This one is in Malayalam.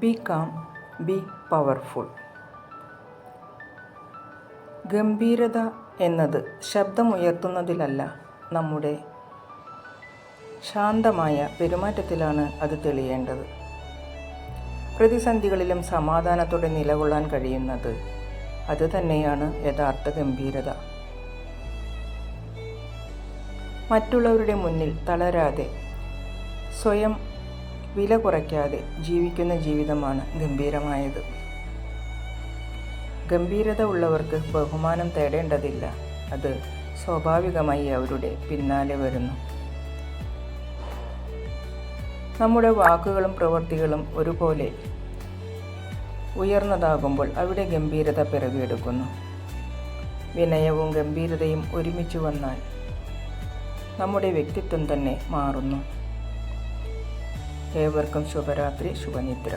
B calm, be powerful. ഗംഭീരത എന്നത് ശബ്ദമുയർത്തുന്നതിലല്ല, നമ്മുടെ ശാന്തമായ പെരുമാറ്റത്തിലാണ് അത് തെളിയേണ്ടത്. പ്രതിസന്ധികളിലും സമാധാനത്തോടെ നിലകൊള്ളാൻ കഴിയുന്നത് അത് തന്നെയാണ് യഥാർത്ഥ ഗംഭീരത. മറ്റുള്ളവരുടെ മുന്നിൽ തളരാതെ, സ്വയം വില കുറയ്ക്കാതെ ജീവിക്കുന്ന ജീവിതമാണ് ഗംഭീരമായത്. ഗംഭീരത ഉള്ളവർക്ക് ബഹുമാനം തേടേണ്ടതില്ല, അത് സ്വാഭാവികമായി അവരുടെ പിന്നാലെ വരുന്നു. നമ്മുടെ വാക്കുകളും പ്രവൃത്തികളും ഒരുപോലെ ഉയർന്നതാകുമ്പോൾ അവിടെ ഗംഭീരത പിറവിയെടുക്കുന്നു. വിനയവും ഗംഭീരതയും ഒരുമിച്ച് വന്നാൽ നമ്മുടെ വ്യക്തിത്വം തന്നെ മാറുന്നു. ഏവർക്കും ശുഭരാത്രി, ശുഭനിദ്ര.